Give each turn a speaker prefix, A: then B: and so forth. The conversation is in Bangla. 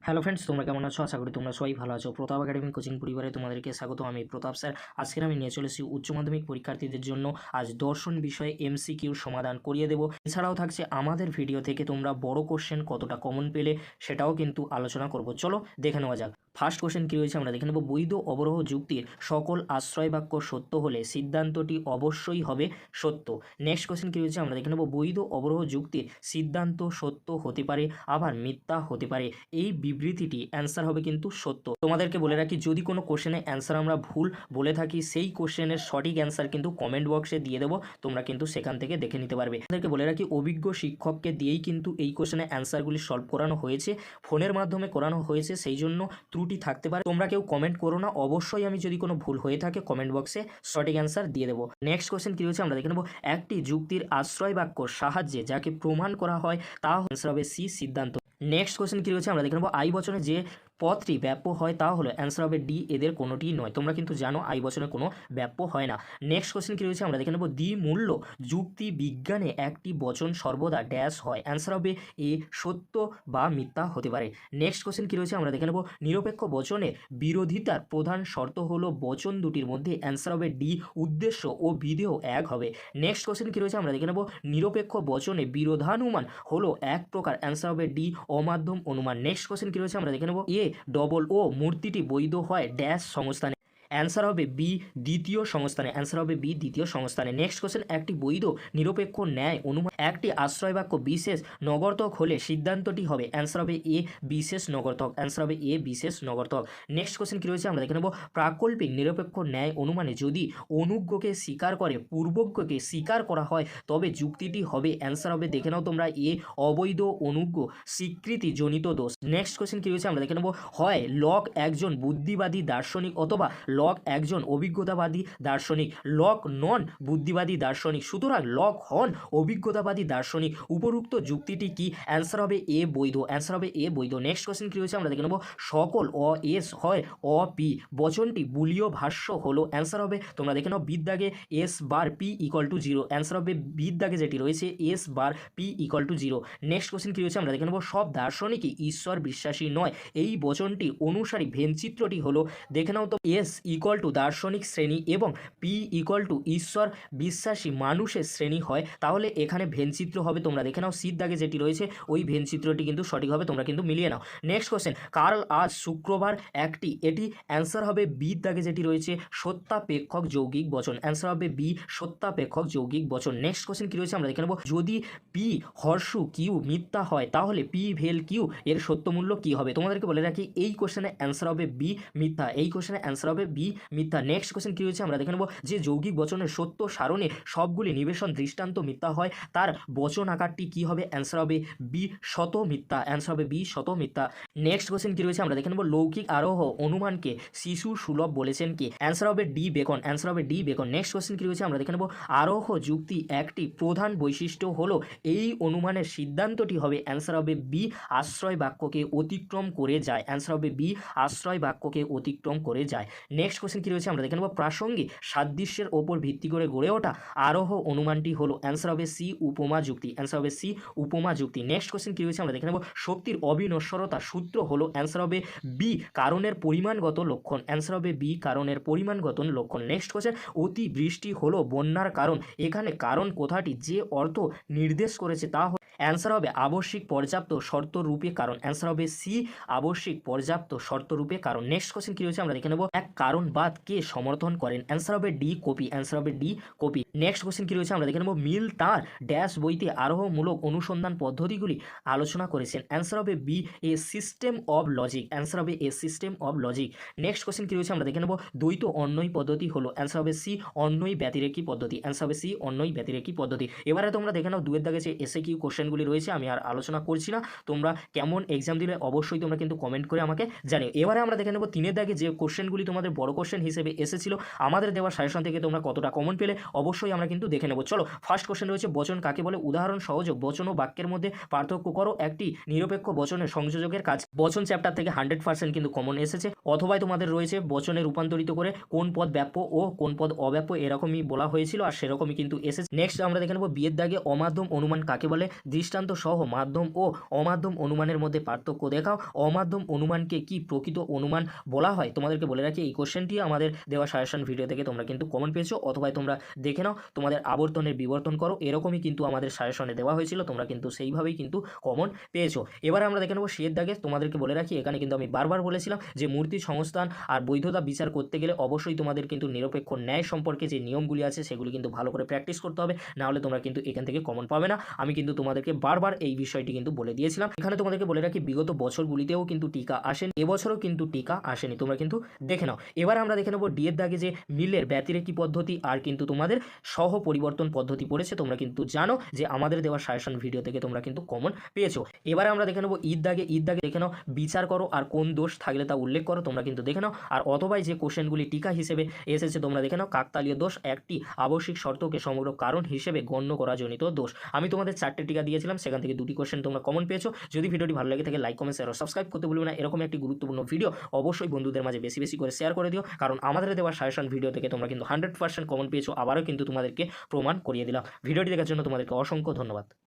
A: হ্যালো ফ্রেন্ডস, তোমরা কেমন আছো? আশা করি তোমরা সবাই ভালো আছো। প্রতাপ একাডেমি কোচিং পরিবারে তোমাদেরকে স্বাগত। আমি প্রতাপ স্যার। আজকের আমি নিয়ে চলেছি উচ্চ মাধ্যমিক পরীক্ষার্থীদের জন্য আজ দর্শন বিষয়ে এমসিকিউর সমাধান করিয়ে দেবো। এছাড়াও থাকছে আমাদের ভিডিও থেকে তোমরা বড় কোশ্চেন কতটা কমন পেলে সেটাও কিন্তু আলোচনা করব। চলো দেখে নেওয়া যাক। ফার্স্ট কোশ্চেন কী রয়েছে আমরা দেখে নেব। বৈধ অবরোহ যুক্তির সকল আশ্রয় বাক্য সত্য হলে সিদ্ধান্তটি অবশ্যই হবে সত্য। নেক্সট কোশ্চেন কী রয়েছে আমরা দেখে নেব। বৈধ অবরোহ যুক্তির সিদ্ধান্ত সত্য হতে পারে আবার মিথ্যা হতে পারে। এই বিবৃতিটি অ্যান্সার হবে কিন্তু সত্য। তোমাদেরকে বলে রাখি, যদি কোনো কোশ্চেনে অ্যান্সার আমরা ভুল বলে থাকি সেই কোশ্চেনের সঠিক অ্যান্সার কিন্তু কমেন্ট বক্সে দিয়ে দেবো, তোমরা কিন্তু সেখান থেকে দেখে নিতে পারবে। তোমাদেরকে বলে রাখি, অভিজ্ঞ শিক্ষককে দিয়েই কিন্তু এই কোশ্চেনের অ্যান্সারগুলি সলভ করানো হয়েছে, ফোনের মাধ্যমে করানো হয়েছে, সেই জন্য ত্রুটি থাকতে পারে। তোমরা কেউ কমেন্ট করো না, অবশ্যই আমি যদি কোনো ভুল হয়ে থাকে কমেন্ট বক্সে সঠিক অ্যান্সার দিয়ে দেবো। নেক্সট কোশ্চেন কী রয়েছে আমরা দেখে নেব। একটি যুক্তির আশ্রয় বাক্যর সাহায্যে যাকে প্রমাণ করা হয় তা অ্যান্সার হবে সি, সিদ্ধান্ত। নেক্সট কোশ্চেন কী রয়েছে আমরা দেখে নেব। আই বচনে যে পদটি ব্যাপ্য হয় তা হলো অ্যান্সার হবে ডি, এদের কোনোটিই নয়। তোমরা কিন্তু জানো আই বচনে কোনো ব্যাপ্য হয় না। নেক্সট কোশ্চেন কী রয়েছে আমরা দেখে নেব। দ্বিমূল্য যুক্তি বিজ্ঞানে একটি বচন সর্বদা ড্যাশ হয়, অ্যান্সার হবে এ, সত্য বা মিথ্যা হতে পারে। নেক্সট কোশ্চেন কী রয়েছে আমরা দেখে নেব। নিরপেক্ষ বচনে বিরোধিতার প্রধান শর্ত হলো বচন দুটির মধ্যে, অ্যান্সার হবে ডি, উদ্দেশ্য ও বিধেয় এক হবে। নেক্সট কোশ্চেন কী রয়েছে আমরা দেখে নেব। নিরপেক্ষ বচনে বিরোধানুমান হলো এক প্রকার, অ্যান্সার হবে ডি, অমাধ্যম অনুমান। নেক্সট কোশ্চেন কী রয়েছে আমরা দেখে নেব। এ ডবল ও মূর্তিটি বৈধ হয় ড্যাশ সংস্থানে, অ্যান্সার হবে বি, দ্বিতীয় সংস্থানে, অ্যান্সার হবে বি, দ্বিতীয় সংস্থানে। Next question. একটি বৈধ নিরপেক্ষ ন্যায় অনুমান একটি আশ্রয় বাক্য বিশেষ নগর্তক হলে সিদ্ধান্তটি হবে, অ্যান্সার হবে এ, বিশেষ নগর্তক, অ্যান্সার হবে এ, বিশেষ নগর্তক। নেক্সট কোশ্চেন কী রয়েছে আমরা দেখে নেব। প্রাকল্পিক নিরপেক্ষ ন্যায় অনুমানে যদি অনুজ্ঞকে স্বীকার করে পূর্বজ্ঞকে স্বীকার করা হয় তবে যুক্তিটি হবে, অ্যান্সার হবে দেখে নাও তোমরা এ, অবৈধ অনুজ্ঞ স্বীকৃতি জনিত দোষ। নেক্সট কোশ্চেন কী রয়েছে আমরা দেখে নেব। হয় লক একজন বুদ্ধিবাদী দার্শনিক অথবা লক একজন অভিজ্ঞতাবাদী দার্শনিক, লক নন বুদ্ধিবাদী দার্শনিক, সুতরাং লক হন অভিজ্ঞতাবাদী দার্শনিক। উপরোক্ত যুক্তিটি কি, অ্যান্সার হবে এ, বৈধ, অ্যান্সার হবে এ, বৈধ। নেক্সট কোশ্চেন কী রয়েছে আমরা দেখে নেব। সকল অ এস হয় অ পি বচনটি বুলীয় ভাষ্য হলো, অ্যান্সার হবে তোমরা দেখে নাও বিদ্যাগে S bar P equal to zero, answer হবে বিদ্যাগে যেটি রয়েছে S bar P equal to zero. Next question কী রয়েছে আমরা দেখে নেব। সব দার্শনিকই ঈশ্বর বিশ্বাসী নয়, এই বচনটি অনুসারী ভেনচিত্রটি হলো, দেখে নাও তো এস ইকুয়াল টু দার্শনিক শ্রেণী এবং পি ইকুয়াল টু ঈশ্বর বিশ্বাসী মানুষের শ্রেণী হয়, তাহলে এখানে ভেনচিত্র হবে তোমরা দেখে নাও সির দাগে যেটি রয়েছে ওই ভেনচিত্রটি কিন্তু সঠিক হবে, তোমরা কিন্তু মিলিয়ে নাও। Next question. কার্ল আজ শুক্রবার একটি, এটি অ্যান্সার হবে বি দাগে যেটি রয়েছে সত্যাপেক্ষক যৌগিক বচন, অ্যান্সার হবে বি, সত্যাপেক্ষক যৌগিক বচন। নেক্সট কোশ্চেন কী রয়েছে আমরা দেখে নেব। যদি পি হর্ষু কিউ মিথ্যা হয় তাহলে পি ভেল কিউ এর সত্যমূল্য কী হবে? তোমাদেরকে বলে রাখি এই কোশ্চেনের অ্যান্সার হবে বি, মিথ্যা, এই কোশ্চেনের অ্যান্সার হবে বি, মিথ্যা। নেক্সট কোশ্চেন কী রয়েছে আমরা দেখে নেব। যে যৌগিক বচনের সত্য সারণে সবগুলি নিবেশন দৃষ্টান্ত মিথ্যা হয় তার বচন আকারটি কী হবে? অ্যান্সার হবে বি, শত মিথ্যা, অ্যান্সার হবে বি, শত মিথ্যা। নেক্সট কোশ্চেন কী রয়েছে আমরা দেখে নেব। লৌকিক আরোহ অনুমানকে শিশু সুলভ বলেছেন কে? অ্যান্সার হবে ডি, বেকন, অ্যান্সার হবে ডি, বেকন। নেক্সট কোশ্চেন কী রয়েছে আমরা দেখে নেব। আরোহ যুক্তি একটি প্রধান বৈশিষ্ট্য হলো এই অনুমানের সিদ্ধান্তটি হবে, অ্যান্সার হবে বি, আশ্রয় বাক্যকে অতিক্রম করে যায়, অ্যান্সার হবে বি, আশ্রয় বাক্যকে অতিক্রম করে যায়। নেক্সট কোশ্চেন কী রয়েছে আমরা দেখে নেব। প্রাসঙ্গিক সাদৃশ্যের ওপর ভিত্তি করে গড়ে ওঠা আরোহ অনুমানটি হলো, অ্যান্সার হবে সি, উপমা যুক্তি, অ্যান্সার হবে সি, উপমা যুক্তি। নেক্সট কোশ্চেন কী রয়েছে আমরা দেখে নেব। শক্তির অবিনশ্বরতা সূত্র হলো, অ্যান্সার হবে বি, কারণের পরিমাণগত লক্ষণ, অ্যান্সার হবে বি, কারণের পরিমাণগত লক্ষণ। Next question. অতিবৃষ্টি হলো বন্যার কারণ, এখানে কারণ কথাটি যে অর্থ নির্দেশ করেছে তা অ্যান্সার হবে আবশ্যিক পর্যাপ্ত শর্তরূপে কারণ, অ্যান্সার হবে সি, আবশ্যিক পর্যাপ্ত শর্তরূপে কারণ। নেক্সট কোশ্চেন কী রয়েছে আমরা দেখে নেব। এক কারণবাদ কে সমর্থন করেন? অ্যান্সার হবে ডি, কপি, অ্যান্সার হবে ডি, কপি। নেক্সট কোশ্চেন কী রয়েছে আমরা দেখে নেব। মিল তার ড্যাশ বইতে আরোহমূলক অনুসন্ধান পদ্ধতিগুলি আলোচনা করেছেন, অ্যান্সার হবে B, a system of logic, answer হবে A, system of logic. Next question কী রয়েছে আমরা দেখে নেব। দ্বৈত অন্বয় পদ্ধতি হলো, অ্যান্সার হবে সি, অন্বয় ব্যতিরেকী পদ্ধতি, অ্যান্সার হবে সি, অন্বয় ব্যতিরেকী পদ্ধতি। এবারে তোমরা দেখে নাও দুয়ের দাগে যে এসে কিউ কোশ্চেনগুলি রয়েছে, আমি আর আলোচনা করছি না, তোমরা কেমন এক্সাম দিলে অবশ্যই তোমরা কিন্তু কমেন্ট করে আমাকে জানিও। এবারে আমরা দেখে নেব তিনের দাগে যে কোশ্চেনগুলি তোমাদের বড় কোশ্চেন হিসেবে এসেছিল, আমাদের দেওয়া সাজেশন থেকে তোমরা কতটা কমন পেলে অবশ্যই আমরা কিন্তু দেখে নেব। চলো ফার্স্ট কোশ্চেন রয়েছে বচন কাকে বলে? উদাহরণ সহযোগ বচন ও বাক্যের মধ্যে পার্থক্য করো। একটি নিরপেক্ষ বচনের সংযোজকের কাজ, বচন চ্যাপ্টার থেকে 100% কিন্তু কমন এসেছে, অথবা তোমাদের রয়েছে বচনে রূপান্তরিত করে কোন পদ ব্যাপ্য ও কোন পদ অব্যাপ্য এরকমই বলা হয়েছিল আর সেরকমই কিন্তু এসেছে। নেক্সট আমরা দেখে নেব বিয়ের দাগে অমাধ্যম অনুমান কাকে বলে? দৃষ্টান্ত সহ মাধ্যম ও অমাধ্যম অনুমানের মধ্যে পার্থক্য দেখাও। অমাধ্যম অনুমানকে কি প্রকৃত অনুমান বলা হয়? তোমাদেরকে বলে রাখি এই কোশ্চেনটি আমাদের দেওয়া সাজেশন ভিডিও থেকে তোমরা কিন্তু কমন পেয়েছো, অথবা তোমরা দেখে নাও তোমাদের আবর্তনের বিবর্তন করো, এরকমই কিন্তু আমাদের সাজেশনে দেওয়া হয়েছিল, তোমরা কিন্তু সেইভাবেই কিন্তু কমন পেয়েছো। এবার আমরা দেখে নেবো শের দাগে। তোমাদেরকে বলে রাখি এখানে কিন্তু আমি বারবার বলেছিলাম যে মূর্তি সংস্থান আর বৈধতা বিচার করতে গেলে অবশ্যই তোমাদের কিন্তু নিরপেক্ষ ন্যায় সম্পর্কে যে নিয়মগুলি আছে সেগুলি কিন্তু ভালো করে প্র্যাকটিস করতে হবে, না হলে তোমরা কিন্তু এখান থেকে কমন পাবে না। আমি কিন্তু তোমাদেরকে বারবার এই বিষয়টি কিন্তু বলে দিয়েছিলাম। এখানে তোমাদেরকে বলে রাখি বিগত বছরগুলিতেও কিন্তু টিকা আসেনি, এবছরও কিন্তু টিকা আসেনি, তোমরা কিন্তু দেখে নাও। এবার আমরা দেখে নেবো ডি এর দাগে যে মিলের ব্যতিরেকি পদ্ধতি আর কিন্তু তোমাদের সহ পরিবর্তন পদ্ধতি পড়েছে, তোমরা কিন্তু জানো যে আমাদের দেওয়া সাজেশন ভিডিও থেকে তোমরা কিন্তু কমন পেয়েছো। এবার আমরা দেখে নেবো ঈদ দাগে দেখে নাও বিচার করো আর কোন দোষ থাকলে তা উল্লেখ করো, তোমরা কিন্তু দেখে নাও। আর অথবা যে কোশ্চেনগুলি টিকা হিসেবে এসেছে তোমরা দেখে নাও। কাকতালীয় দোষ একটি আবশ্যিক শর্তকে সমগ্র কারণ হিসেবে গণ্য করা জনিত দোষ। আমি তোমাদের 4টে টিকা দিয়েছিলাম, সেখান থেকে 2টি কোশ্চেন তোমরা কমন পেয়েছো। যদি ভিডিওটি ভালো লাগে থাকে লাইক কমেন্ট শেয়ার ও সাবস্ক্রাইব করতে ভুলবে না। এরকম একটি গুরুত্বপূর্ণ ভিডিও অবশ্যই বন্ধুদের মাঝে বেশি বেশি করে শেয়ার করে দিও, কারণ আমাদের দেওয়া সাজেশন ভিডিও থেকে তোমরা কিন্তু 100% কমন পেয়েছো। আবারও কিন্তু তোমাদেরকে প্রমাণ করিয়ে দিলাম। ভিডিওটি দেখার জন্য তোমাদেরকে অসংখ্য ধন্যবাদ।